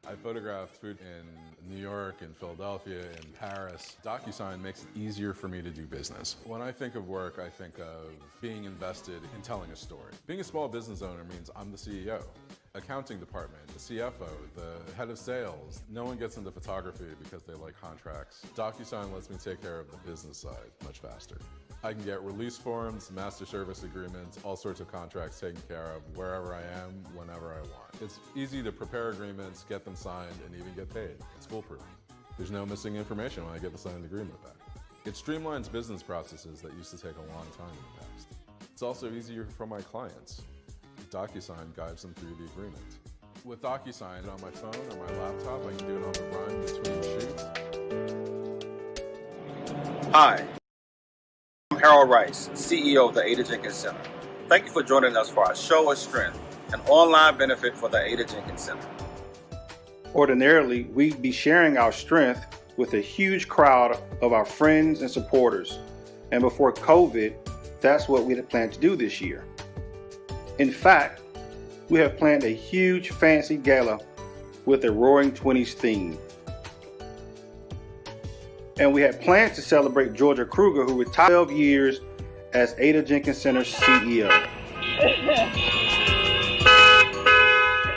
I photographed food in New York, in Philadelphia, in Paris. DocuSign makes it easier for me to do business. When I think of work, I think of being invested in telling a story. Being a small business owner means I'm the CEO. Accounting department, the CFO, the head of sales. No one gets into photography because they like contracts. DocuSign lets me take care of the business side much faster. I can get release forms, master service agreements, all sorts of contracts taken care of wherever I am, whenever I want. It's easy to prepare agreements, get them signed, and even get paid. It's foolproof. There's no missing information when I get the signed agreement back. It streamlines business processes that used to take a long time in the past. It's also easier for my clients. DocuSign guides them through the agreement. With DocuSign on my phone or my laptop, I can do it on the run between shoots. Hi, I'm Harold Rice, CEO of the Ada Jenkins Center. Thank you for joining us for our Show of Strength, an online benefit for the Ada Jenkins Center. Ordinarily, we'd be sharing our strength with a huge crowd of our friends and supporters. And before COVID, that's what we had planned to do this year. In fact, we have planned a huge fancy gala with a Roaring Twenties theme. And we had planned to celebrate Georgia Kruger, who retired 12 years as Ada Jenkins Center's CEO.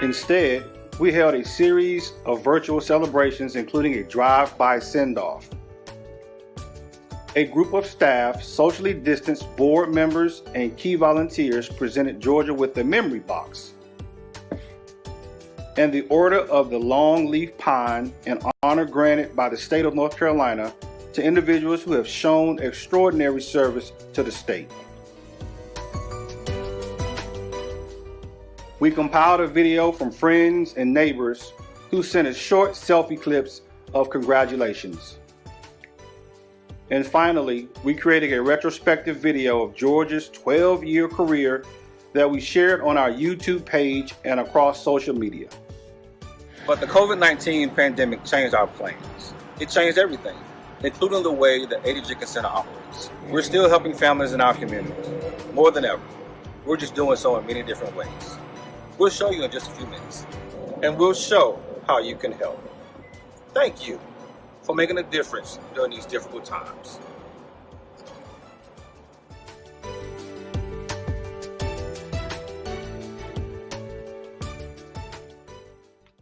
Instead, we held a series of virtual celebrations, including a drive-by send-off. A group of staff, socially distanced board members, and key volunteers presented Georgia with the memory box and the Order of the Longleaf Pine, an honor granted by the state of North Carolina to individuals who have shown extraordinary service to the state. We compiled a video from friends and neighbors who sent us short selfie clips of congratulations. And finally, we created a retrospective video of Georgia's 12-year career that we shared on our YouTube page and across social media. But the COVID-19 pandemic changed our plans. It changed everything, including the way the Ada Jenkins Center operates. We're still helping families in our communities, more than ever. We're just doing so in many different ways. We'll show you in just a few minutes, and we'll show how you can help. Thank you for making a difference during these difficult times.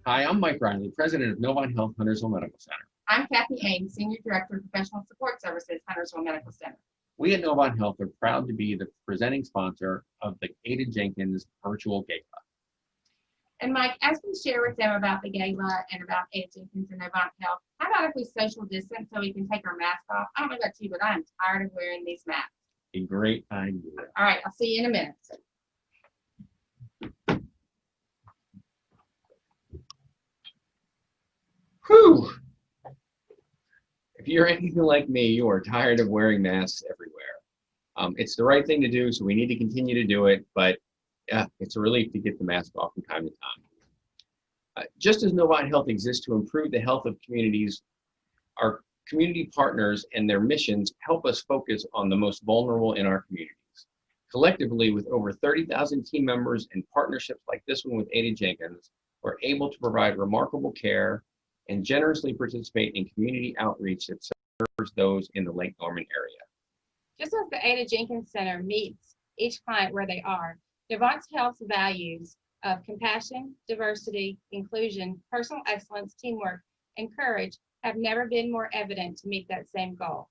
Hi, I'm Mike Riley, president of Novant Health Huntersville Medical Center. I'm Kathy Ames, Senior Director of Professional Support Services, Huntersville Medical Center. We at Novant Health are proud to be the presenting sponsor of the Ada Jenkins Virtual Gala. And Mike, as we share with them about the gala and about Ada Jenkins and Novant Health, how about if we social distance so we can take our mask off? I don't know about you, but I'm tired of wearing these masks. A great idea. All right, I'll see you in a minute. Whew. If you're anything like me, you are tired of wearing masks everywhere. It's the right thing to do, so we need to continue to do it, but it's a relief to get the mask off from time to time. Just as Novant Health exists to improve the health of communities, our community partners and their missions help us focus on the most vulnerable in our communities. Collectively, with over 30,000 team members and partnerships like this one with Ada Jenkins, we're able to provide remarkable care and generously participate in community outreach that serves those in the Lake Norman area. Just as the Ada Jenkins Center meets each client where they are, Novant Health's values of compassion, diversity, inclusion, personal excellence, teamwork, and courage have never been more evident to meet that same goal.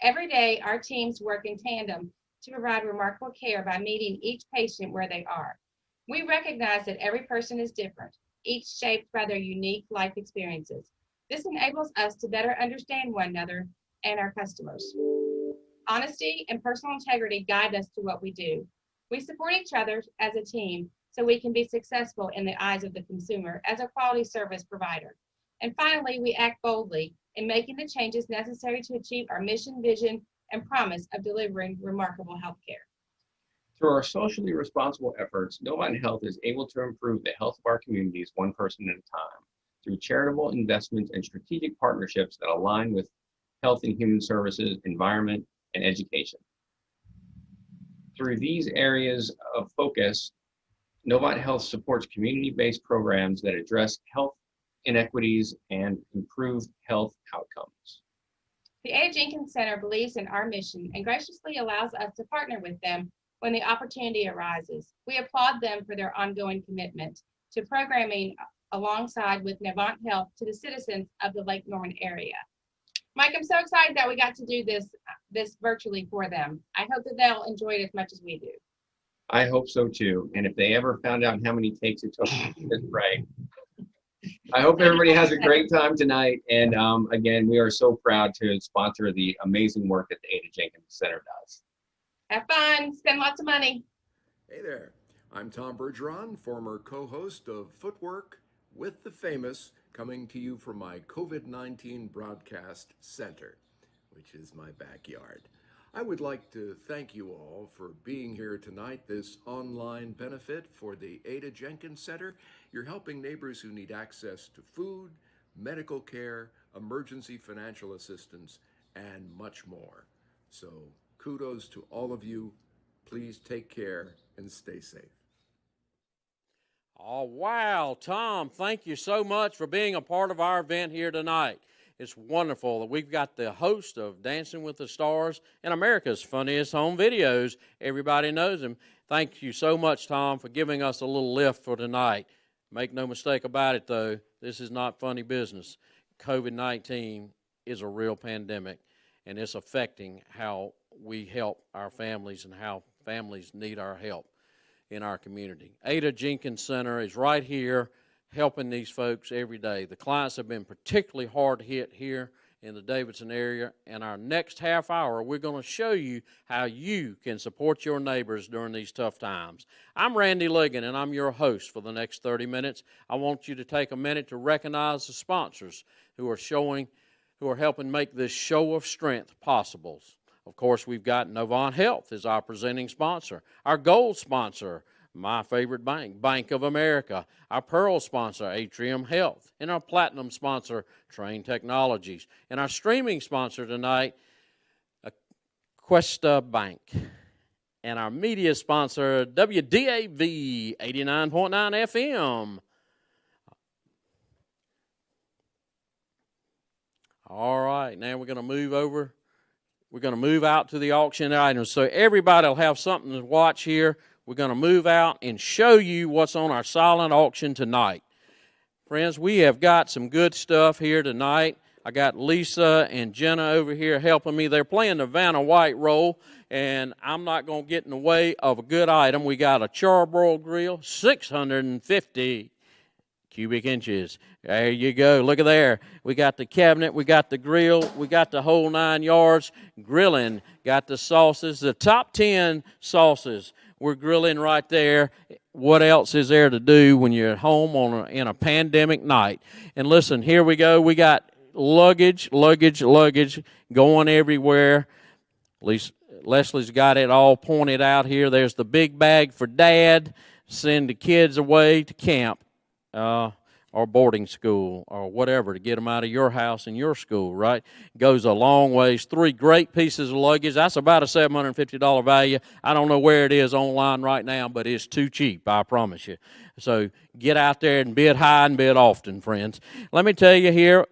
Every day, our teams work in tandem to provide remarkable care by meeting each patient where they are. We recognize that every person is different, each shaped by their unique life experiences. This enables us to better understand one another and our customers. Honesty and personal integrity guide us to what we do. We support each other as a team so we can be successful in the eyes of the consumer as a quality service provider. And finally, we act boldly in making the changes necessary to achieve our mission, vision, and promise of delivering remarkable healthcare. Through our socially responsible efforts, Novant Health is able to improve the health of our communities one person at a time through charitable investments and strategic partnerships that align with health and human services, environment, and education. Through these areas of focus, Novant Health supports community-based programs that address health inequities and improve health outcomes. The Ada Jenkins Center believes in our mission and graciously allows us to partner with them when the opportunity arises. We applaud them for their ongoing commitment to programming alongside with Novant Health to the citizens of the Lake Norman area. Mike, I'm so excited that we got to do this virtually for them. I hope that they'll enjoy it as much as we do. I hope so too. And if they ever found out how many takes it took to get this right. I hope everybody has a great time tonight. And again, we are so proud to sponsor the amazing work that the Ada Jenkins Center does. Have fun, spend lots of money. Hey there, I'm Tom Bergeron, former co-host of Footwork with the Famous, coming to you from my COVID-19 broadcast center, which is my backyard. I would like to thank you all for being here tonight, this online benefit for the Ada Jenkins Center. You're helping neighbors who need access to food, medical care, emergency financial assistance, and much more. So kudos to all of you. Please take care and stay safe. Oh, wow, Tom, thank you so much for being a part of our event here tonight. It's wonderful that we've got the host of Dancing with the Stars and America's Funniest Home Videos. Everybody knows him. Thank you so much, Tom, for giving us a little lift for tonight. Make no mistake about it, though, this is not funny business. COVID-19 is a real pandemic, and it's affecting how we help our families and how families need our help in our community. Ada Jenkins Center is right here helping these folks every day. The clients have been particularly hard hit here in the Davidson area, and our next half hour, we're going to show you how you can support your neighbors during these tough times. I'm Randy Ligon, and I'm your host for the next 30 minutes. I want you to take a minute to recognize the sponsors who are helping make this show of strength possible. Of course, we've got Novant Health as our presenting sponsor, our gold sponsor, my favorite bank, Bank of America, our pearl sponsor, Atrium Health, and our platinum sponsor, Train Technologies, and our streaming sponsor tonight, Questa Bank, and our media sponsor, WDAV 89.9 FM. All right, now we're going to move over. We're going to move out to the auction items. So everybody will have something to watch here. We're going to move out and show you what's on our silent auction tonight. Friends, we have got some good stuff here tonight. I got Lisa and Jenna over here helping me. They're playing the Vanna White role, and I'm not going to get in the way of a good item. We got a charbroiled grill, 650 cubic inches. There you go. Look at there. We got the cabinet. We got the grill. We got the whole 9 yards. Grilling. Got the sauces. The top 10 sauces. We're grilling right there. What else is there to do when you're at home in a pandemic night? And listen, here we go. We got luggage going everywhere. At least Leslie's got it all pointed out here. There's the big bag for Dad. Send the kids away to camp. Or boarding school or whatever to get them out of your house and your school, right? Goes a long ways. 3 great pieces of luggage. That's about a $750 value. I don't know where it is online right now, but it's too cheap, I promise you. So get out there and bid high and bid often, friends. Let me tell you here,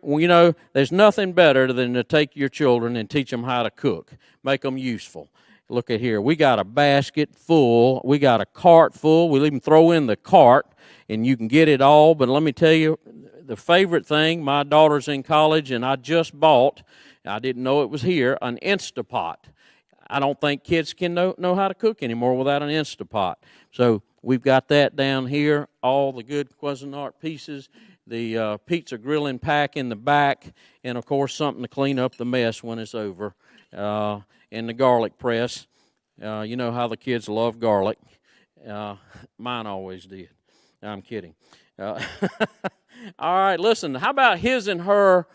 there's nothing better than to take your children and teach them how to cook, make them useful. Look at here. We got a basket full. We got a cart full. We'll even throw in the cart, and you can get it all. But let me tell you, the favorite thing, my daughter's in college, and I just bought, I didn't know it was here, an Instapot. I don't think kids can know how to cook anymore without an Instapot. So we've got that down here, all the good Cuisinart pieces, the pizza grilling pack in the back, and, of course, something to clean up the mess when it's over. And the garlic press. You know how the kids love garlic. Mine always did. I'm kidding. All right, listen, how about his and her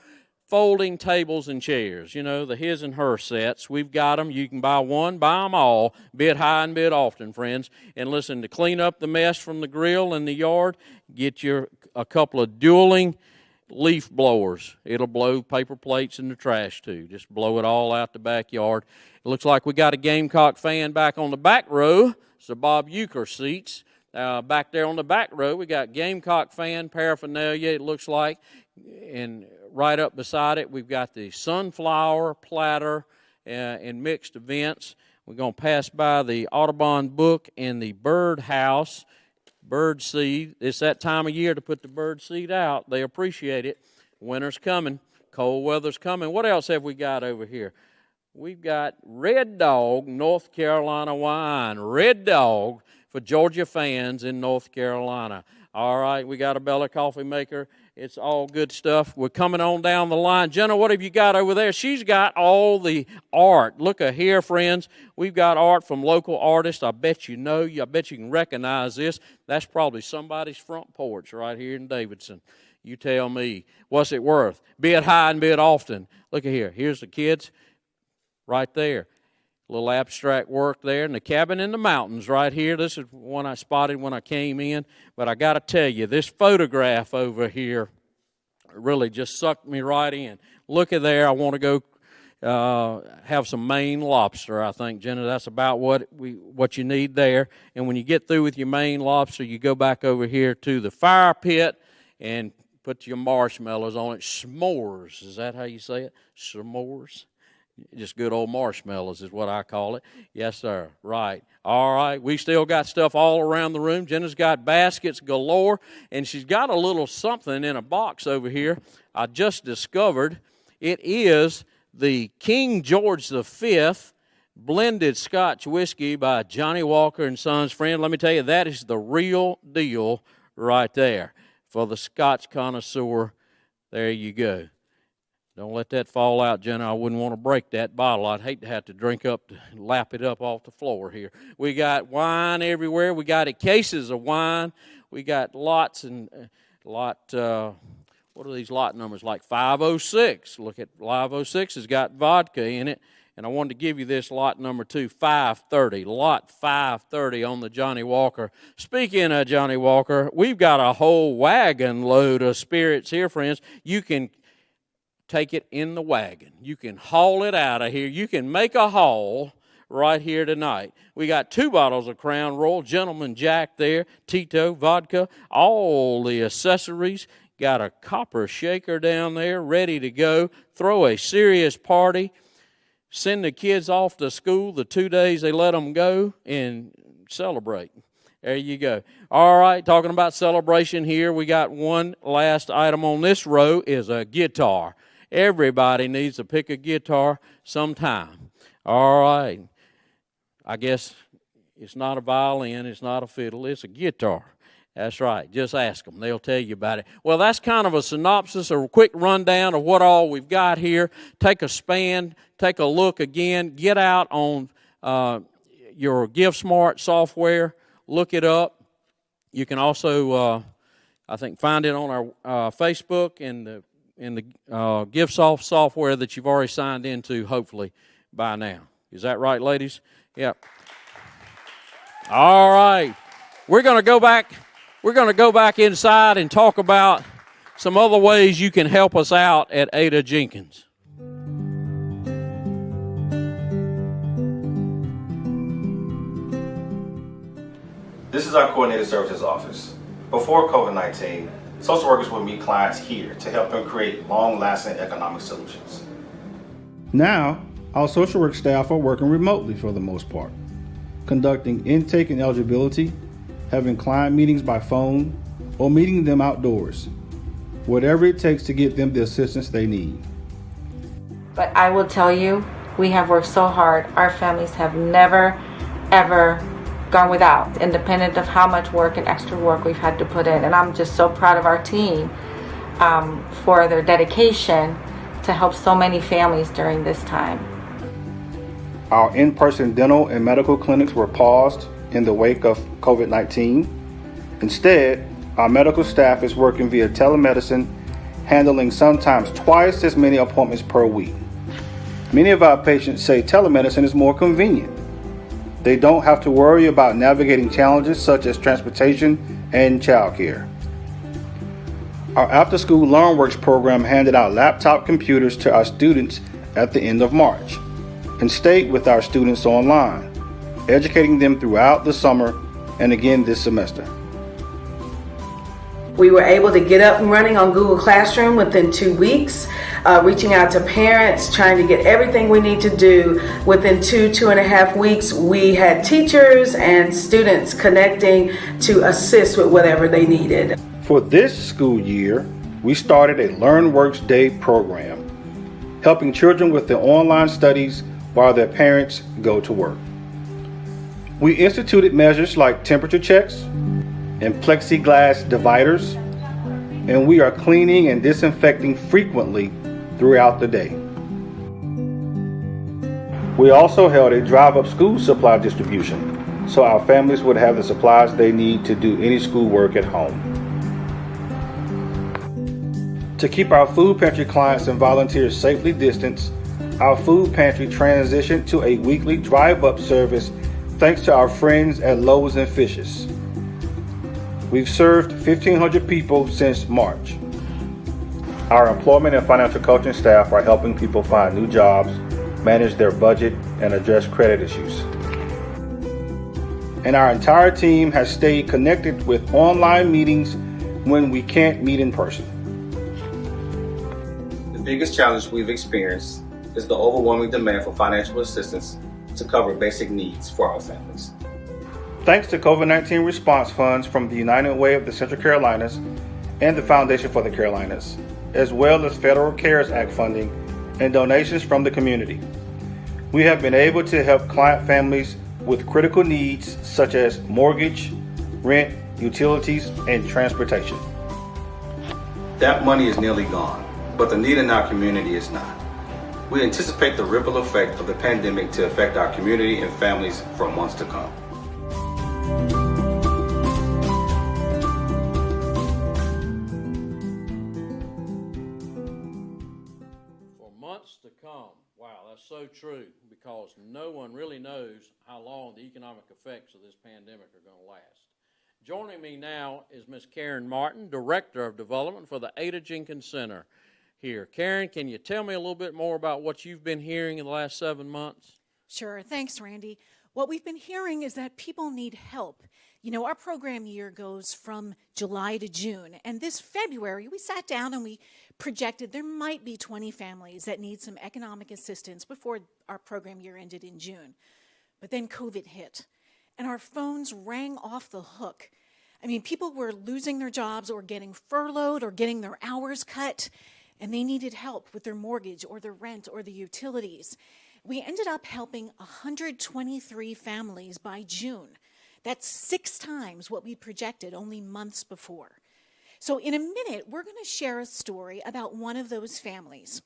folding tables and chairs? The his and her sets. We've got them. You can buy one, buy them all. Bid high and bid often, friends. And listen, to clean up the mess from the grill in the yard, get a couple of dueling leaf blowers. It'll blow paper plates in the trash too. Just blow it all out the backyard. It looks like we got a Gamecock fan back on the back row. It's the Bob Uecker seats. Back there on the back row, we got Gamecock fan paraphernalia, it looks like. And right up beside it, we've got the sunflower platter and mixed events. We're going to pass by the Audubon book and the bird house, bird seed. It's that time of year to put the bird seed out. They appreciate it. Winter's coming. Cold weather's coming. What else have we got over here? We've got Red Dog North Carolina wine. Red Dog for Georgia fans in North Carolina. All right, we got a Bella coffee maker. It's all good stuff. We're coming on down the line. Jenna, what have you got over there? She's got all the art. Look here, friends. We've got art from local artists. I bet you know. I bet you can recognize this. That's probably somebody's front porch right here in Davidson. You tell me. What's it worth? Be it high and be it often. Look at here. Here's the kids right there. A little abstract work there. And the cabin in the mountains right here. This is one I spotted when I came in. But I got to tell you, this photograph over here really just sucked me right in. Look at there. I want to go have some Maine lobster, I think, Jenna. That's about what you need there. And when you get through with your Maine lobster, you go back over here to the fire pit and put your marshmallows on it. S'mores. Is that how you say it? S'mores? Just good old marshmallows is what I call it. Yes, sir. Right. All right. We still got stuff all around the room. Jenna's got baskets galore, and she's got a little something in a box over here I just discovered. It is the King George V blended Scotch whiskey by Johnny Walker and Sons. Friend, let me tell you, that is the real deal right there. For the Scotch connoisseur, there you go. Don't let that fall out, Jenna. I wouldn't want to break that bottle. I'd hate to have to lap it up off the floor here. We got wine everywhere. We got cases of wine. We got lots and what are these lot numbers? Like 506. Look at 506 has got vodka in it. And I wanted to give you this lot number 2, 530. Lot 530 on the Johnny Walker. Speaking of Johnny Walker, we've got a whole wagon load of spirits here, friends. You can take it in the wagon. You can haul it out of here. You can make a haul right here tonight. We got 2 bottles of Crown Royal, Gentleman Jack there, Tito, vodka, all the accessories. Got a copper shaker down there ready to go. Throw a serious party. Send the kids off to school the 2 days they let them go and celebrate. There you go. All right, talking about celebration here, we got one last item on this row is a guitar. Everybody needs to pick a guitar sometime. All right. I guess it's not a violin, it's not a fiddle, it's a guitar. That's right. Just ask them. They'll tell you about it. Well, that's kind of a synopsis or a quick rundown of what all we've got here. Take a span, take a look again. Get out on your GiveSmart software. Look it up. You can also, I think, find it on our Facebook and the GiveSoft software that you've already signed into, hopefully, by now. Is that right, ladies? Yep. All right. We're going to go back inside and talk about some other ways you can help us out at Ada Jenkins. This is our coordinated services office. Before COVID-19, social workers would meet clients here to help them create long-lasting economic solutions. Now, our social work staff are working remotely for the most part, conducting intake and eligibility, having client meetings by phone, or meeting them outdoors. Whatever it takes to get them the assistance they need. But I will tell you, we have worked so hard. Our families have never, ever gone without, independent of how much work and extra work we've had to put in. And I'm just so proud of our team for their dedication to help so many families during this time. Our in-person dental and medical clinics were paused in the wake of COVID-19. Instead, our medical staff is working via telemedicine, handling sometimes twice as many appointments per week. Many of our patients say telemedicine is more convenient. They don't have to worry about navigating challenges such as transportation and childcare. Our after-school LearnWorks program handed out laptop computers to our students at the end of March and stayed with our students online, educating them throughout the summer and again this semester. We were able to get up and running on Google Classroom within 2 weeks, reaching out to parents, trying to get everything we need to do. Within 2.5 weeks, we had teachers and students connecting to assist with whatever they needed. For this school year, we started a LearnWorks Day program, helping children with their online studies while their parents go to work. We instituted measures like temperature checks and plexiglass dividers, and we are cleaning and disinfecting frequently throughout the day. We also held a drive-up school supply distribution, so our families would have the supplies they need to do any schoolwork at home. To keep our food pantry clients and volunteers safely distanced, our food pantry transitioned to a weekly drive-up service thanks to our friends at Loaves and Fishes. We've served 1,500 people since March. Our employment and financial coaching staff are helping people find new jobs, manage their budget, and address credit issues. And our entire team has stayed connected with online meetings when we can't meet in person. The biggest challenge we've experienced is the overwhelming demand for financial assistance to cover basic needs for our families. Thanks to COVID-19 response funds from the United Way of the Central Carolinas and the Foundation for the Carolinas, as well as Federal CARES Act funding and donations from the community, we have been able to help client families with critical needs such as mortgage, rent, utilities, and transportation. That money is nearly gone, but the need in our community is not. We anticipate the ripple effect of the pandemic to affect our community and families for months to come. For months to come. Wow, that's so true, because no one really knows how long the economic effects of this pandemic are going to last. Joining me now is Ms. Karen Martin, Director of Development for the Ada Jenkins Center here. Karen, can you tell me a little bit more about what you've been hearing in the last 7 months? Sure. Thanks, Randy. What we've been hearing is that people need help. You know, our program year goes from July to June, and this February we sat down and we projected there might be 20 families that need some economic assistance before our program year ended in June. But then COVID hit, and our phones rang off the hook. I mean, people were losing their jobs or getting furloughed or getting their hours cut, and they needed help with their mortgage or their rent or the utilities. We ended up helping 123 families by June. That's 6 times what we projected only months before. So in a minute, we're going to share a story about one of those families.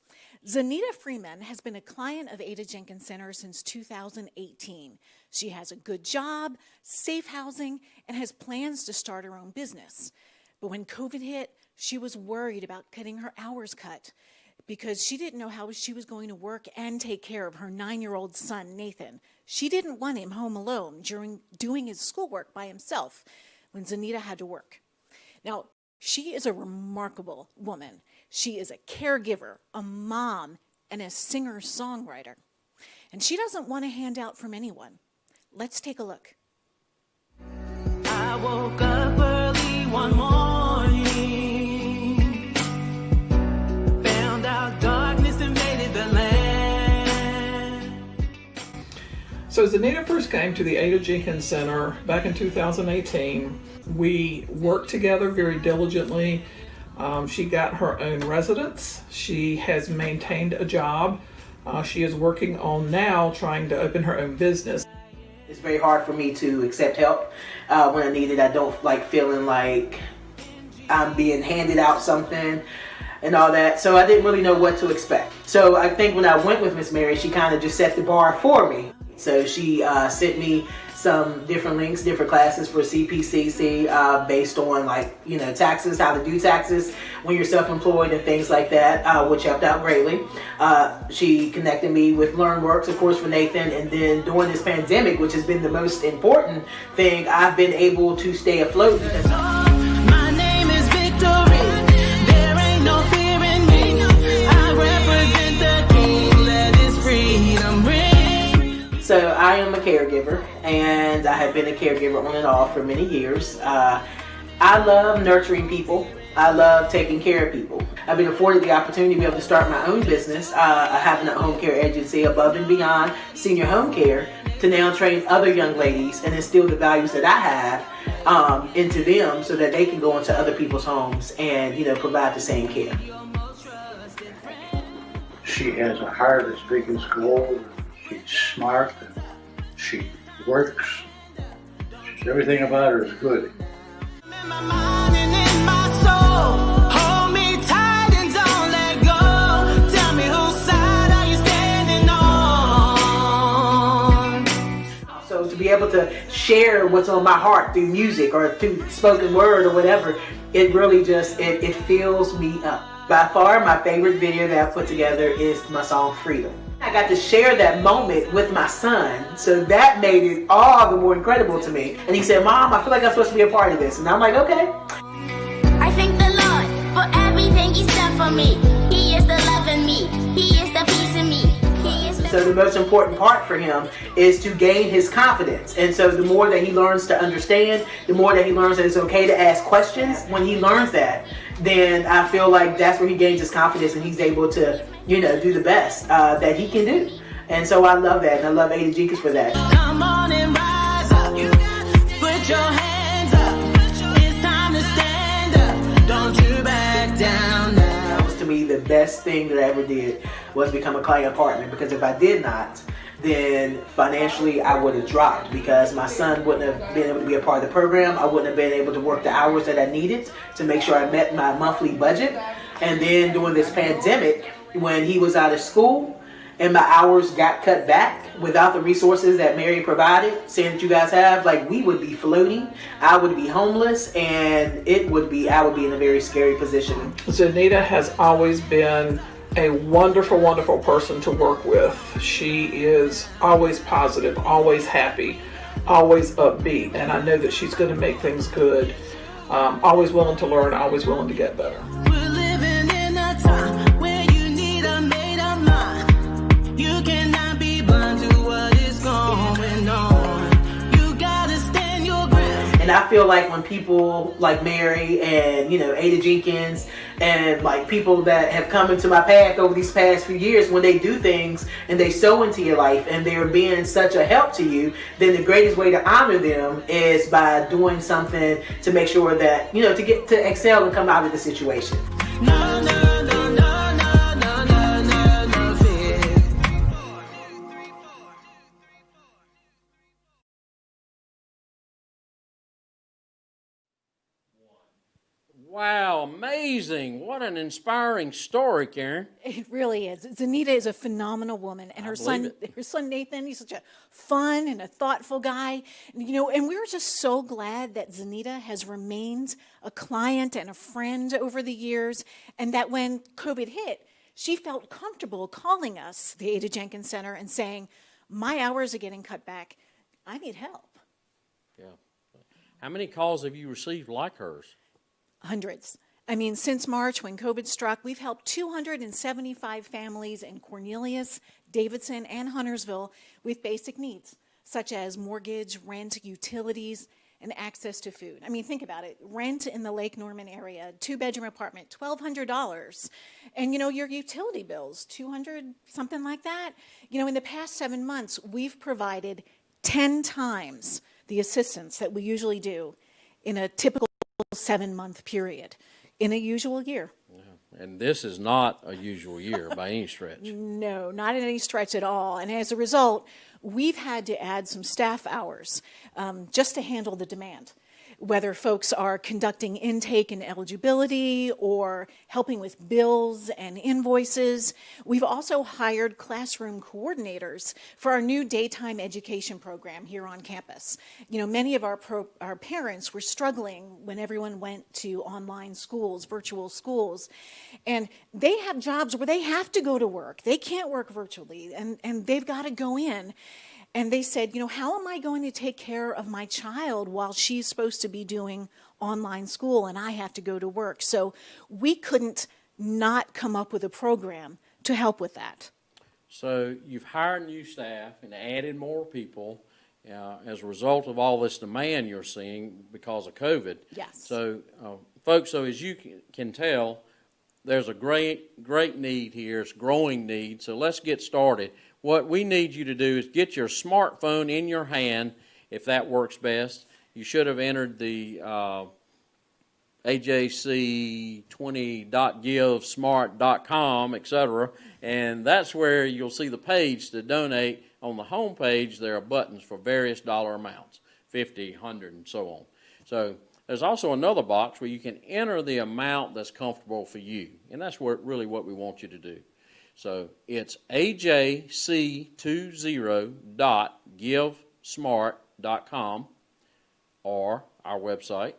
Zanita Freeman has been a client of Ada Jenkins Center since 2018. She has a good job, safe housing, and has plans to start her own business. But when COVID hit, she was worried about getting her hours cut because she didn't know how she was going to work and take care of her 9-year-old son, Nathan. She didn't want him home alone during doing his schoolwork by himself when Zanita had to work. Now, she is a remarkable woman. She is a caregiver, a mom, and a singer-songwriter. And she doesn't want a handout from anyone. Let's take a look. I woke up early one morning, found out darkness invaded the land. So Zanita first came to the Ada Jenkins Center back in 2018. We worked together very diligently. She got her own residence. She has maintained a job. She is working on now trying to open her own business. It's very hard for me to accept help when I need it. I don't like feeling like I'm being handed out something and all that. So I didn't really know what to expect. So I think when I went with Miss Mary, she kind of just set the bar for me. So she sent me some different links, different classes for CPCC based on taxes, how to do taxes when you're self-employed and things like that, which helped out greatly. She connected me with LearnWorks, of course, for Nathan, and then during this pandemic, which has been the most important thing, I've been able to stay afloat. My name is Victory. There ain't no fear in me. I represent the King. Let His freedom ring. So I am a caregiver, and I have been a caregiver on and off for many years. I love nurturing people. I love taking care of people. I've been afforded the opportunity to be able to start my own business. I have a home care agency, Above and Beyond Senior Home Care, to now train other young ladies and instill the values that I have into them so that they can go into other people's homes and, you know, provide the same care. She has a heart as big as gold. She's smart. And she works. Everything about her is good. Hold me tight and don't let go. Tell me whose side are you standing on? So to be able to share what's on my heart through music or through spoken word or whatever, it really just, it fills me up. By far, my favorite video that I put together is my song Freedom. I got to share that moment with my son, so that made it all the more incredible to me. And he said, Mom, I feel like I'm supposed to be a part of this. And I'm like, okay. I thank the Lord for everything He's done for me. He is the love in me. He is the peace in me. So the most important part for him is to gain his confidence. And so the more that he learns to understand, the more that he learns that it's okay to ask questions. When he learns that, then I feel like that's where he gains his confidence and he's able to, you know, do the best that he can do. And so I love that, and I love Ada Jenkins for that. Come on and rise up. Put your hands up. It's time to stand up. Don't you back down now. That was, to me, the best thing that I ever did was become a client partner, because if I did not, then financially I would have dropped, because my son wouldn't have been able to be a part of the program. I wouldn't have been able to work the hours that I needed to make sure I met my monthly budget. And then during this pandemic, when he was out of school and my hours got cut back, without the resources that Mary provided, saying that you guys have, like, we would be floating, I would be homeless, and I would be in a very scary position. Zanita has always been a wonderful, wonderful person to work with. She is always positive, always happy, always upbeat, and I know that she's going to make things good. Always willing to learn, always willing to get better. We're living in a time where you need a made-up mind. You cannot be blind to what is going on. You gotta stand your ground. And I feel like when people like Mary and, you know, Ada Jenkins and like people that have come into my path over these past few years, when they do things and they sow into your life and they're being such a help to you, then the greatest way to honor them is by doing something to make sure that, you know, to get to excel and come out of the situation. No, no, no, no, no, no, no, no, no fear. Wow, amazing. What an inspiring story, Karen. It really is. Zanita is a phenomenal woman, and her son Nathan, he's such a fun and a thoughtful guy. And, you know, and we're just so glad that Zanita has remained a client and a friend over the years, and that when COVID hit, she felt comfortable calling us, the Ada Jenkins Center, and saying, my hours are getting cut back. I need help. Yeah. How many calls have you received like hers? Hundreds. I mean, since March, when COVID struck, we've helped 275 families in Cornelius, Davidson, and Huntersville with basic needs, such as mortgage, rent, utilities, and access to food. I mean, think about it. Rent in the Lake Norman area, 2-bedroom apartment, $1,200. And, you know, your utility bills, $200, something like that. You know, in the past 7 months, we've provided 10 times the assistance that we usually do in a typical 7-month period in a usual year. Yeah. And this is not a usual year by any stretch. No, not in any stretch at all. And as a result, we've had to add some staff hours just to handle the demand. Whether folks are conducting intake and eligibility or helping with bills and invoices. We've also hired classroom coordinators for our new daytime education program here on campus. You know, many of our parents were struggling when everyone went to online schools, virtual schools, and they have jobs where they have to go to work. They can't work virtually, and they've got to go in. And they said, you know, how am I going to take care of my child while she's supposed to be doing online school and I have to go to work? So we couldn't not come up with a program to help with that. So you've hired new staff and added more people as a result of all this demand you're seeing because of COVID. Yes. So, folks, so as you can tell, there's a great need here. It's a growing need. So let's get started. What we need you to do is get your smartphone in your hand, if that works best. You should have entered the ajc20.givesmart.com, etc. And that's where you'll see the page to donate. On the home page, there are buttons for various dollar amounts, 50, 100, and so on. So there's also another box where you can enter the amount that's comfortable for you. And that's really what we want you to do. So it's ajc20.givesmart.com or our website,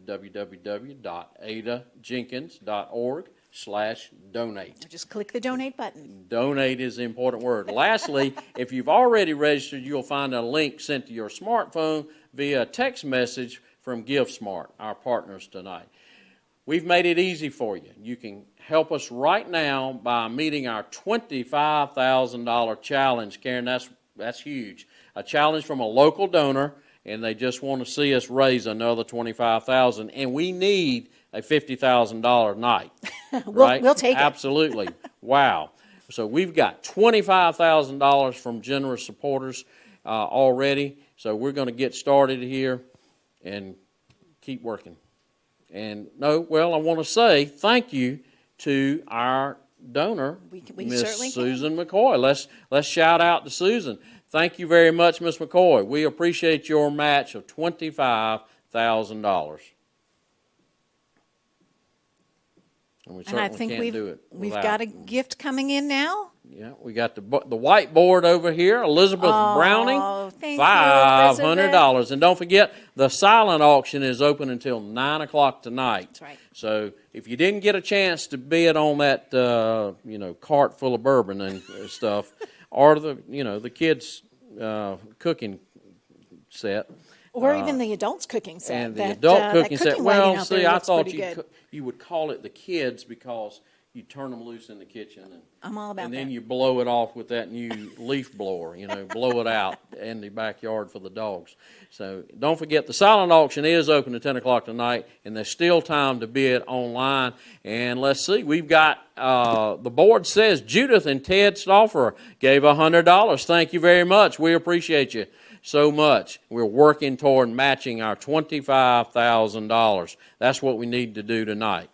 www.adajenkins.org/donate. Just click the donate button. Donate is the important word. Lastly, if you've already registered, you'll find a link sent to your smartphone via text message from GiveSmart, our partners tonight. We've made it easy for you. You can help us right now by meeting our $25,000 challenge. Karen, that's huge. A challenge from a local donor, and they just want to see us raise another $25,000, and we need a $50,000 night. Right? We'll take it. Absolutely. Wow. So we've got $25,000 from generous supporters already. So we're going to get started here and keep working. And I want to say thank you to our donor, Miss Susan McCoy. Let's shout out to Susan. Thank you very much, Miss McCoy. We appreciate your match of $25,000. And we certainly I think can't do it we've without. got a gift coming in now. Yeah, we got the whiteboard over here. Elizabeth Browning, thank $500. And don't forget, the silent auction is open until 9 o'clock tonight. That's right. So if you didn't get a chance to bid on that, cart full of bourbon and stuff, or the kids' cooking set. Or even the adults' cooking set. And the adult cooking set. Well, see, I thought you would call it the kids because you turn them loose in the kitchen. I'm all about and then that. you blow it off with that new leaf blower, blow it out in the backyard for the dogs. So don't forget, the silent auction is open at 10 o'clock tonight, and there's still time to bid online. And let's see, we've got, the board says Judith and Ted Stauffer gave $100. Thank you very much. We appreciate you so much. We're working toward matching our $25,000. That's what we need to do tonight.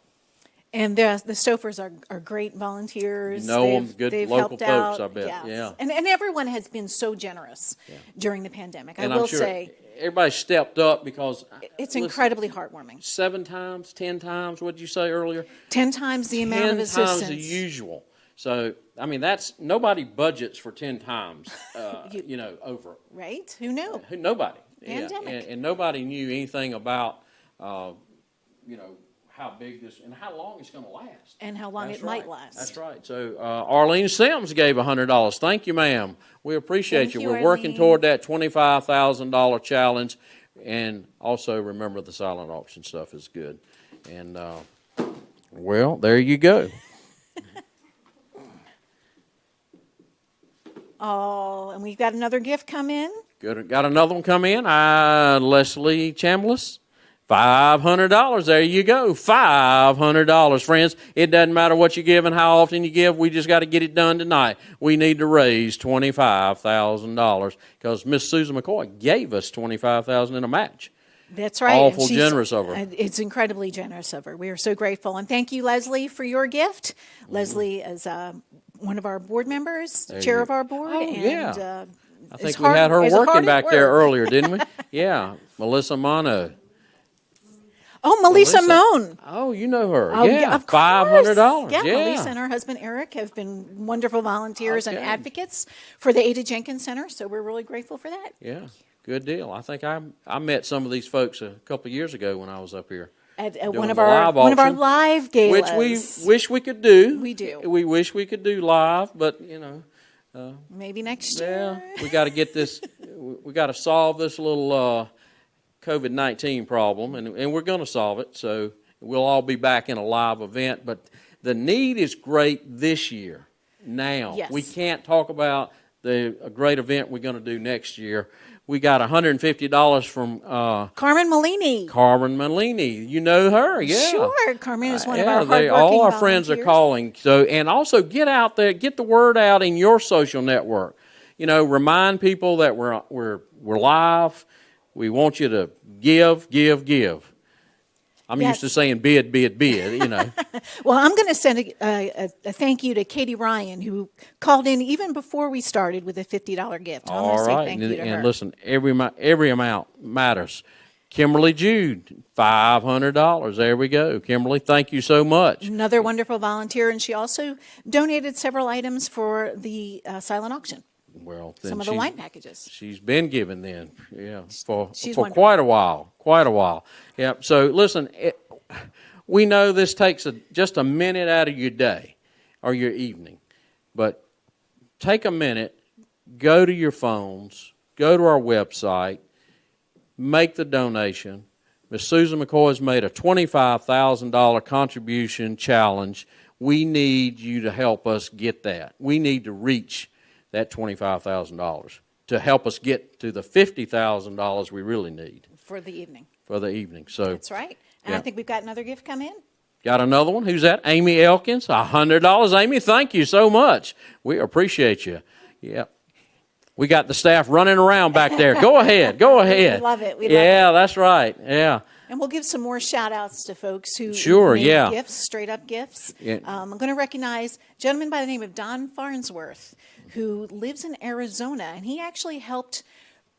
And the Stofers are great volunteers. You know them, good they've local helped folks, out. I bet. Yes. Yeah. And everyone has been so generous during the pandemic. And I will I'm sure say everybody stepped up because it's incredibly heartwarming. 7 times, 10 times, what did you say earlier? 10 times the amount of assistance. 10 times the usual. So, I mean, nobody budgets for 10 times, over. Right? Who knew? Nobody. Pandemic. Yeah. And nobody knew anything about, how big this and how long it's going to last. And how long it might last. That's right. So Arlene Sims gave $100. Thank you, ma'am. We appreciate you. We're working toward that $25,000 challenge. And also remember, the silent auction stuff is good. And, there you go. Oh, and we've got another gift come in. Good. Got another one come in. Leslie Chambliss. $500. There you go. $500, friends. It doesn't matter what you give and how often you give. We just got to get it done tonight. We need to raise $25,000 because Miss Susan McCoy gave us $25,000 in a match. That's right. Awful generous of her. It's incredibly generous of her. We are so grateful. And thank you, Leslie, for your gift. Leslie is one of our board members, chair of our board. Oh, and, yeah. I think we had her working back there earlier, didn't we? Yeah. Melissa Mono. Oh, Melissa Moan. Oh, you know her. Oh, yeah, of course. $500. Yeah, Melissa and her husband Eric have been wonderful volunteers and advocates for the Ada Jenkins Center, so we're really grateful for that. Yeah, good deal. I think I met some of these folks a couple of years ago when I was up here. At one of our live galas. Which we wish we could do. We do. We wish we could do live, but, maybe next year. Yeah, we got to get this, we got to solve this little COVID-19 problem, and we're going to solve it, so we'll all be back in a live event. But the need is great this year. now. Yes. We can't talk about a great event we're going to do next year. We got $150 from Carmen Malini. Carmen Malini. You know her, yeah. Sure, Carmen is one of our Yeah, hardworking all our friends are volunteers. calling. So, and also get out there, get the word out in your social network. You know, remind people that we're live. We want you to give. I'm used to saying bid, you know. Well, I'm going to send a thank you to Katie Ryan, who called in even before we started with a $50 gift. I'm going to say thank you to her. And listen, every amount matters. Kimberly Jude, $500. There we go. Kimberly, thank you so much. Another wonderful volunteer, and she also donated several items for the silent auction. Well, then Some of the wine packages. She's been given then, yeah, for wonderful. quite a while. Yep. So listen, we know this takes just a minute out of your day or your evening, but take a minute, go to your phones, go to our website, make the donation. Ms. Susan McCoy has made a $25,000 contribution challenge. We need you to help us get that. We need to reach that $25,000 to help us get to the $50,000 we really need. For the evening. So That's right. And I yeah. think we've got another gift come in. Got another one. Who's that? Amy Elkins, $100. Amy, thank you so much. We appreciate you. Yeah. We got the staff running around back there. Go ahead. We love it. Yeah, that's right. Yeah. And we'll give some more shout outs to folks who made gifts, straight up gifts. Yeah. I'm going to recognize a gentleman by the name of Don Farnsworth, who lives in Arizona, and he actually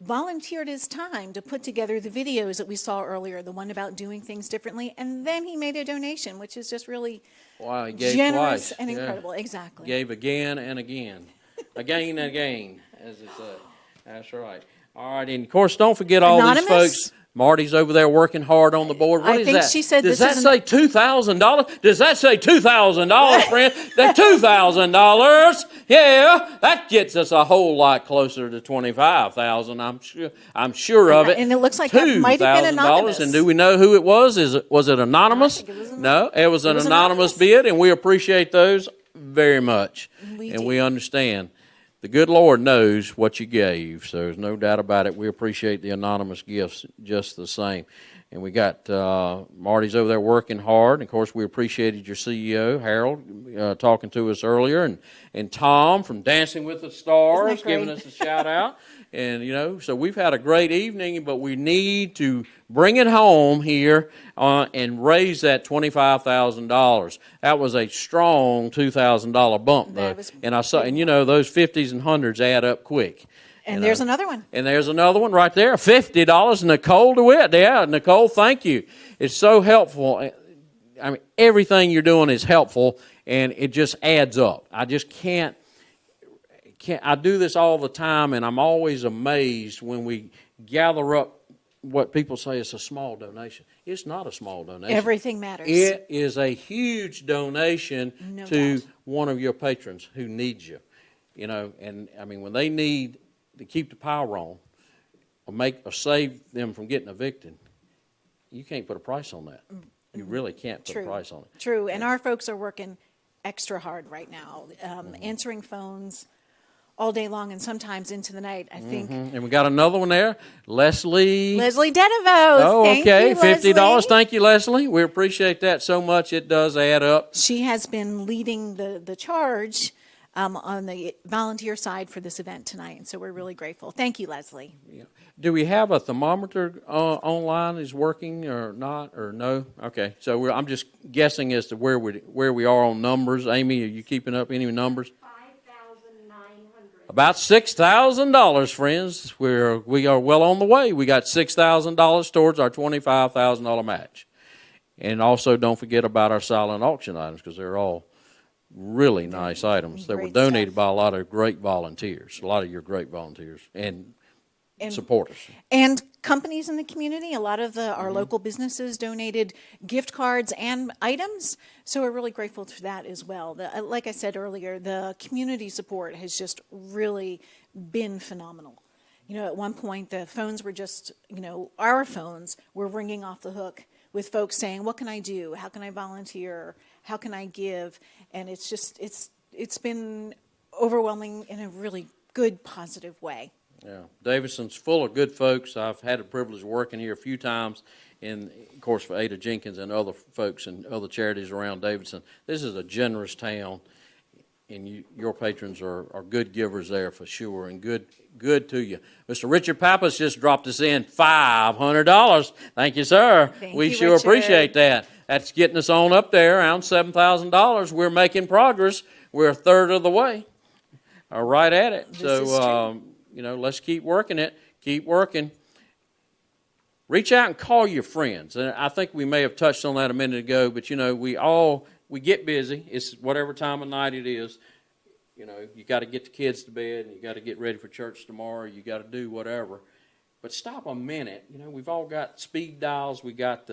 volunteered his time to put together the videos that we saw earlier, the one about doing things differently, and then he made a donation, which is just really he gave generous twice. and Yeah. incredible. Exactly. Gave again and again. Again and again, as it said. That's right. All right, and of course, don't forget all Anonymous? these folks. Marty's over there working hard on the board. What I is think that? she said Does this that say $2,000? Does that say $2,000, friend? That $2,000? Yeah, that gets us a whole lot closer to $25,000. I'm sure of it. And it looks like that might have been anonymous. And do we know who it was? Was it anonymous? No, it was an anonymous bid, and we appreciate those very much. We understand. The good Lord knows what you gave, so there's no doubt about it. We appreciate the anonymous gifts just the same. And we got Marty's over there working hard. And of course, we appreciated your CEO, Harold, talking to us earlier, and Tom from Dancing with the Stars giving us a shout out. And, you know, so we've had a great evening, but we need to bring it home here and raise that $25,000. That was a strong $2,000 bump, though. And you know, those 50s and 100s add up quick. And there's another one. And there's another one right there, $50. Nicole DeWitt. Yeah, Nicole, thank you. It's so helpful. I mean, everything you're doing is helpful, and it just adds up. I just can't. I do this all the time, and I'm always amazed when we gather up what people say is a small donation. It's not a small donation. Everything matters. It is a huge donation to doubt. one of your patrons who needs you. You know, and I mean, when they need to keep the power on or save them from getting evicted, you can't put a price on that. You really can't put a price on it. True, and our folks are working extra hard right now, answering phones all day long and sometimes into the night, I think. And we got another one there, Leslie Denevos. Oh, Thank okay, you, $50. Leslie. Thank you, Leslie. We appreciate that so much. It does add up. She has been leading the charge on the volunteer side for this event tonight, and so we're really grateful. Thank you, Leslie. Yeah. Do we have a thermometer online is working or not, or no? Okay, so I'm just guessing as to where we are on numbers. Amy, are you keeping up any numbers? About $6,000, friends. We are well on the way. We got $6,000 towards our $25,000 match. And also don't forget about our silent auction items, because they're all really nice items that were donated by a lot of great volunteers, a lot of your great volunteers and supporters. And companies in the community, a lot of our local businesses donated gift cards and items, so we're really grateful for that as well. Like I said earlier, the community support has just really been phenomenal. You know, at one point the phones were just, our phones were ringing off the hook with folks saying, what can I do? How can I volunteer? How can I give? And it's it's been overwhelming in a really good, positive way. Yeah, Davidson's full of good folks. I've had the privilege of working here a few times, and of course for Ada Jenkins and other folks and other charities around Davidson. This is a generous town, and your patrons are good givers there for sure, and good to you. Mr. Richard Pappas just dropped us in $500. Thank you, sir. We sure appreciate that. That's getting us on up there around $7,000. We're making progress. We're a third of the way. Right at it. So, let's keep working it. Keep working. Reach out and call your friends. And I think we may have touched on that a minute ago, but, we get busy. It's whatever time of night it is. You got to get the kids to bed, and you got to get ready for church tomorrow. You got to do whatever. But stop a minute. We've all got speed dials. We got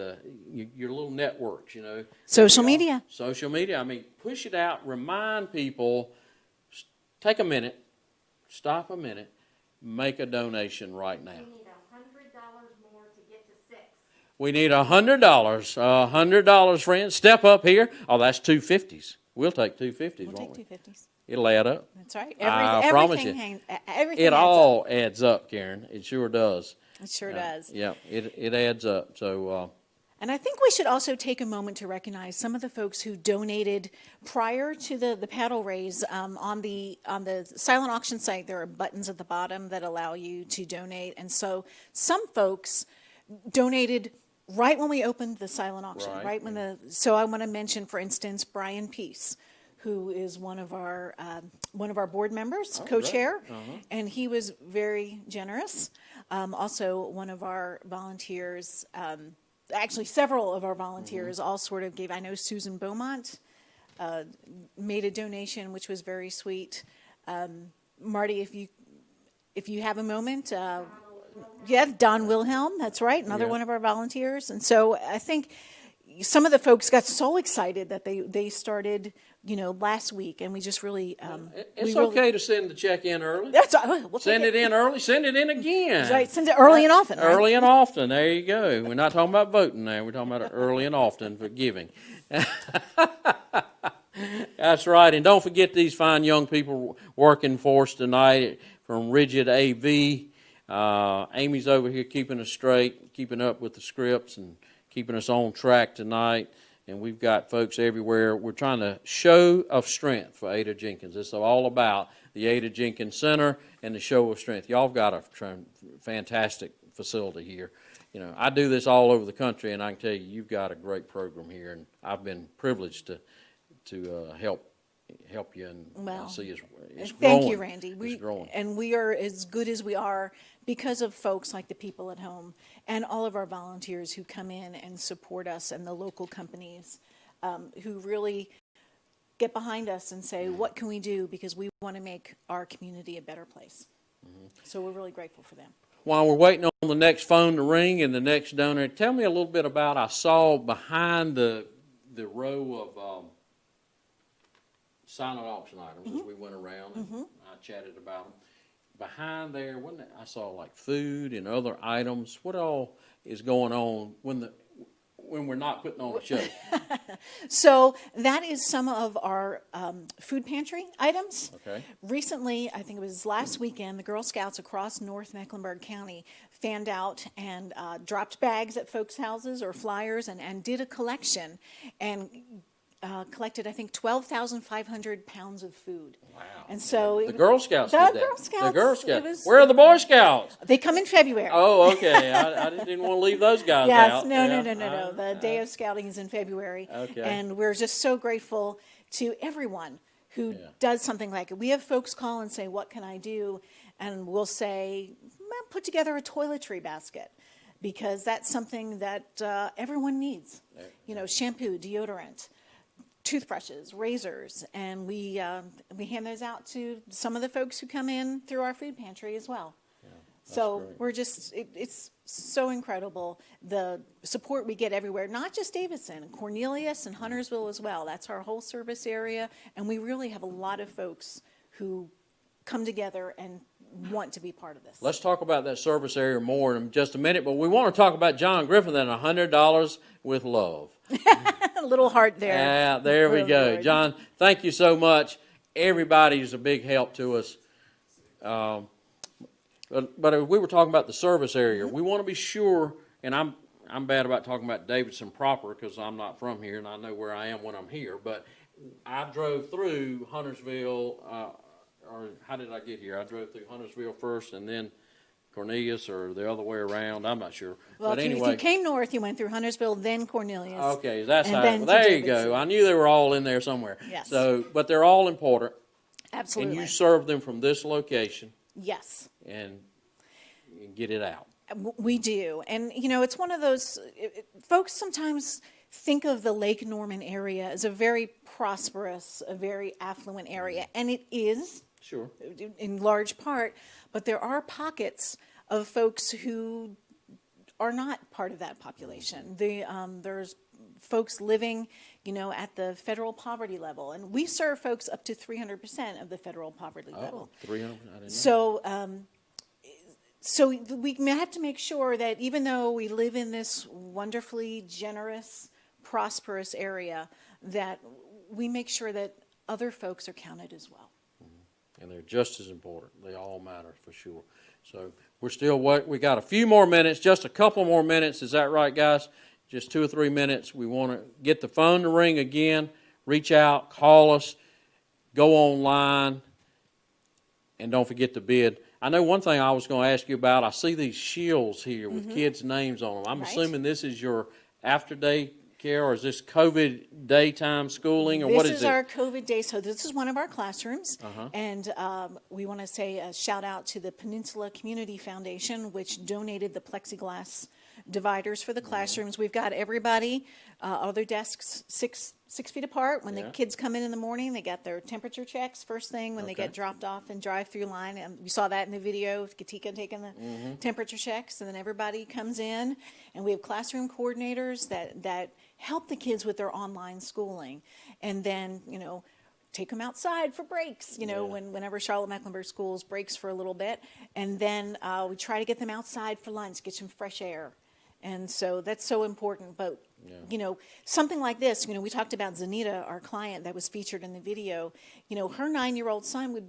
your little networks, Social media. Social media. Push it out. Remind people. Take a minute. Stop a minute. Make a donation right now. We need $100 more to get to 6. We need $100, friends. Step up here. Oh, that's $250s. We'll take $250s, won't we? Take $250s. It'll add up. That's right. I promise you. Everything it all adds up, Karen. It sure does. It sure does. Yeah, it adds up. So. And I think we should also take a moment to recognize some of the folks who donated prior to the paddle raise. On the silent auction site, there are buttons at the bottom that allow you to donate. And so some folks donated right when we opened the silent auction, right when so I want to mention, for instance, Brian Peace, who is one of our board members, co-chair, and he was very generous. Also, one of our volunteers, actually several of our volunteers all sort of gave. I know Susan Beaumont made a donation, which was very sweet. Marty, if you have a moment. Don Wilhelm, that's right, another one of our volunteers. And so I think some of the folks got so excited that they started, last week, and we just really... it's okay to send the check in early. We'll send it in early, send it in again. Right, send it early and often. Right? Early and often, there you go. We're not talking about voting now, we're talking about early and often for giving. That's right, and don't forget these fine young people working for us tonight from Rigid AV. Amy's over here keeping us straight, keeping up with the scripts, and keeping us on track tonight. And we've got folks everywhere. We're trying to show of strength for Ada Jenkins. It's all about the Ada Jenkins Center and the show of strength. Y'all have got a fantastic facility here. I do this all over the country, and I can tell you, you've got a great program here, and I've been privileged to help you, and I see it's growing. Thank you, Randy. It's growing. And we are as good as we are because of folks like the people at home and all of our volunteers who come in and support us, and the local companies who really get behind us and say, what can we do, because we want to make our community a better place. So we're really grateful for them. While we're waiting on the next phone to ring and the next donor, tell me a little bit about, I saw behind the row of silent auction items as we went around and I chatted about them. Behind there, I saw like food and other items. What all is going on when we're not putting on a show? So that is some of our food pantry items. Okay. Recently, I think it was last weekend, the Girl Scouts across North Mecklenburg County fanned out and dropped bags at folks' houses or flyers and did a collection and collected, I think, 12,500 pounds of food. Wow. And so the Girl Scouts did that. The Girl Scouts. Where are the Boy Scouts? They come in February. Oh, okay. I didn't want to leave those guys out. No. The Day of Scouting is in February. Okay. And we're just so grateful to everyone who does something like it. We have folks call and say, what can I do? And we'll say, put together a toiletry basket, because that's something that everyone needs. Shampoo, deodorant, toothbrushes, razors, and we hand those out to some of the folks who come in through our food pantry as well. So great. We're just, it's so incredible, the support we get everywhere, not just Davidson, Cornelius and Huntersville as well. That's our whole service area, and we really have a lot of folks who come together and want to be part of this. Let's talk about that service area more in just a minute, but we want to talk about John Griffin and $100 with love. A little heart there. Yeah, there we go. John, thank you so much. everybody is a big help to us. But we were talking about the service area. We want to be sure, and I'm bad about talking about Davidson proper because I'm not from here and I know where I am when I'm here. But I drove through Huntersville, or how did I get here? I drove through Huntersville first and then Cornelius, or the other way around. I'm not sure. Well, but if you came north, you went through Huntersville, then Cornelius. Okay, that's how. then There to you go. I knew they were all in there somewhere. Yes. So, but they're all important. Absolutely. And you serve them from this location. Yes. And get it out. We do. And, you know, it's one of those, folks sometimes think of the Lake Norman area as a very prosperous, a very affluent area. And it is. Sure. In large part. But there are pockets of folks who are not part of that population. There's folks living, you know, at the federal poverty level. And we serve folks up to 300% of the federal poverty level. 300%? I didn't know. So we have to make sure that even though we live in this wonderfully generous, prosperous area, that we make sure that other folks are counted as well. And they're just as important. They all matter for sure. So we're still, we got a few more minutes, just a couple more minutes. Is that right, guys? Just 2 or 3 minutes. We want to get the phone to ring again. Reach out, call us, go online, and don't forget to bid. I know one thing I was going to ask you about. I see these shields here with kids' names on them. I'm assuming this is your after-day care, or is this COVID daytime schooling, or what is it? This is our COVID day. So this is one of our classrooms. And we want to say a shout out to the Peninsula Community Foundation, which donated the plexiglass dividers for the classrooms. We've got everybody, all their desks 6 feet apart. When the kids come in the morning, they got their temperature checks first thing when they get dropped off in drive-through line. And you saw that in the video of Katika taking the temperature checks. And then everybody comes in, and we have classroom coordinators that help the kids with their online schooling. And then, you know, take them outside for breaks, you know, whenever Charlotte Mecklenburg Schools breaks for a little bit. And then we try to get them outside for lunch, get some fresh air. And so that's so important. But, you know, something like this, you know, we talked about Zanita, our client that was featured in the video. You know, her 9-year-old son would,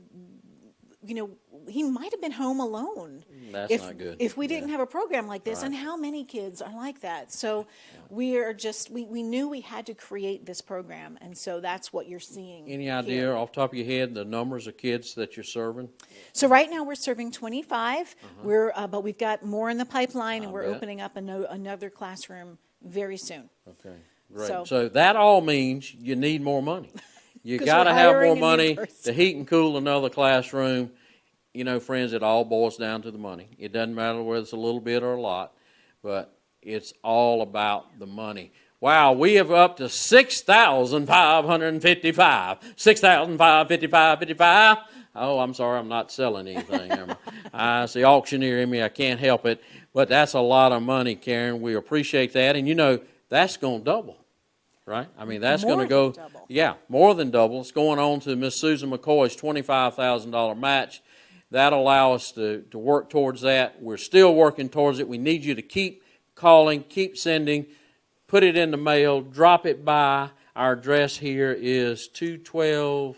you know, he might have been home alone. That's not good. If we didn't have a program like this, and how many kids are like that? So we are just, we knew we had to create this program, and so that's what you're seeing. Any idea off the top of your head the numbers of kids that you're serving? So right now we're serving 25. But we've got more in the pipeline, and we're opening up another classroom very soon. Okay, great. So that all means you need more money. You got to have more money to heat and cool another classroom. You know, friends, it all boils down to the money. It doesn't matter whether it's a little bit or a lot, but it's all about the money. Wow, we have up to 6,555. 6,555. Oh, I'm sorry, I'm not selling anything. I see auctioneer in me. I can't help it. But that's a lot of money, Karen. We appreciate that. And, you know, that's going to double. Right? I mean, that's going to go, more than double. It's going on to Miss Susan McCoy's $25,000 match. That'll allow us to work towards that. We're still working towards it. We need you to keep calling, keep sending, put it in the mail, drop it by. Our address here is 212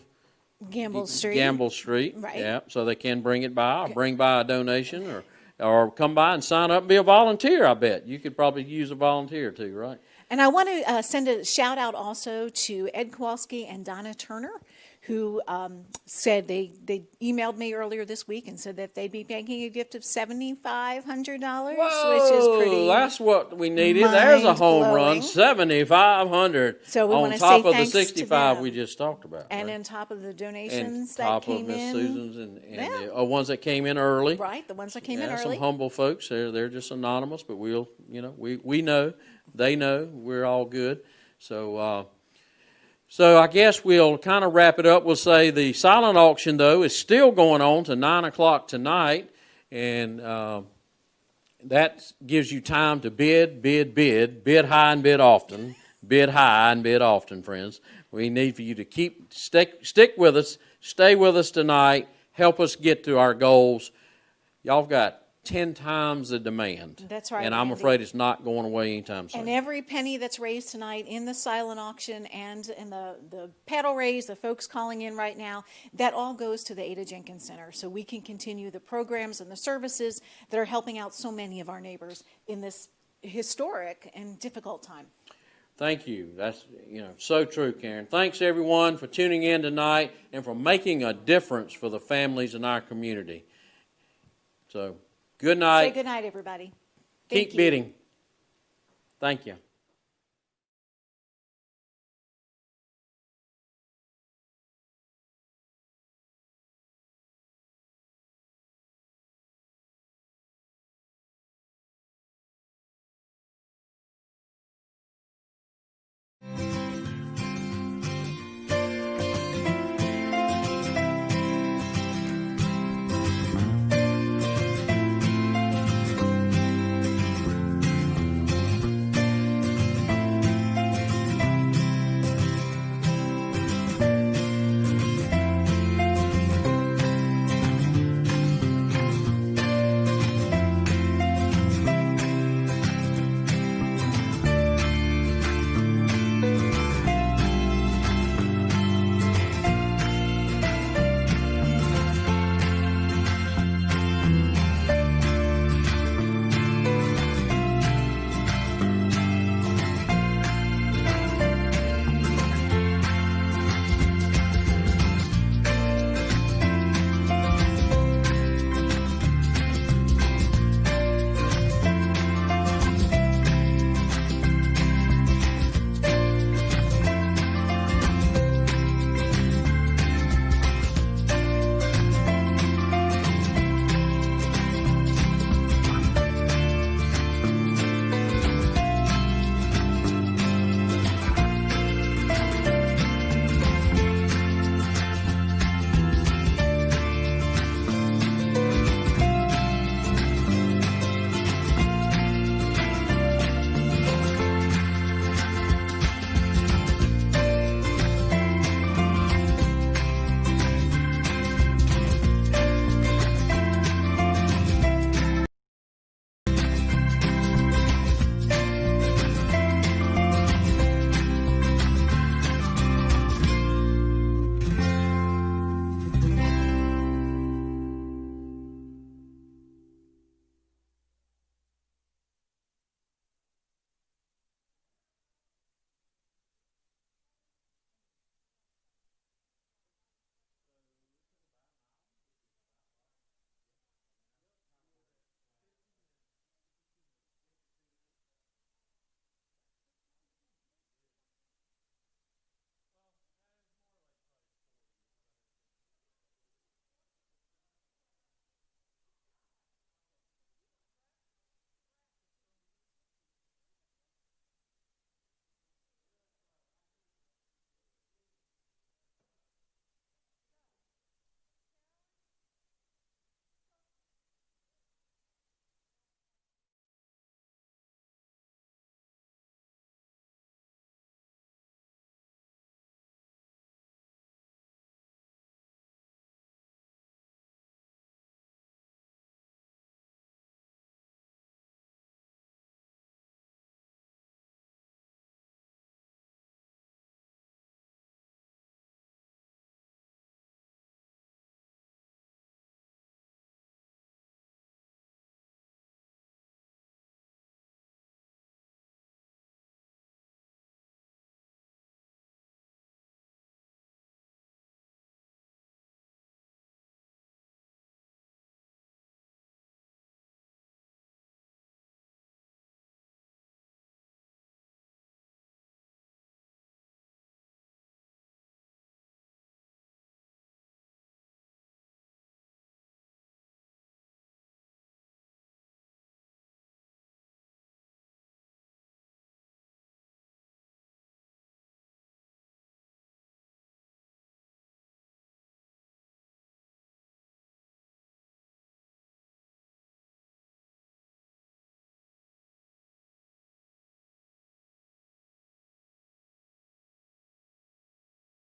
Gamble Street. Gamble Street. Right. Yeah, so they can bring it by, or bring by a donation, or come by and sign up and be a volunteer, I bet. You could probably use a volunteer too, right? And I want to send a shout out also to Ed Kowalski and Donna Turner, who said they emailed me earlier this week and said that they'd be making a gift of $7,500, which is pretty. That's what we needed. There's a home run, $7,500. So we want to say on top of the thanks 65 to we just talked about, and right? on top of the donations and top that came of Miss in. Susan's and the ones that came in early. Right, the ones that came in Some early. humble folks. They're just anonymous, but we know, they know, we're all good. So I guess we'll kind of wrap it up. We'll say the silent auction, though, is still going on to 9 o'clock tonight, and that gives you time to bid high and bid often. Bid high and bid often, friends. We need for you to stick with us, stay with us tonight, help us get to our goals. Y'all got 10 times the demand. That's right, And I'm Randy. afraid it's not going away anytime soon. And every penny that's raised tonight in the silent auction and in the paddle raise, the folks calling in right now, that all goes to the Ada Jenkins Center. So we can continue the programs and the services that are helping out so many of our neighbors in this historic and difficult time. Thank you. That's, so true, Karen. Thanks, everyone, for tuning in tonight and for making a difference for the families in our community. So, good night. Say good night, everybody. Keep bidding. Thank you.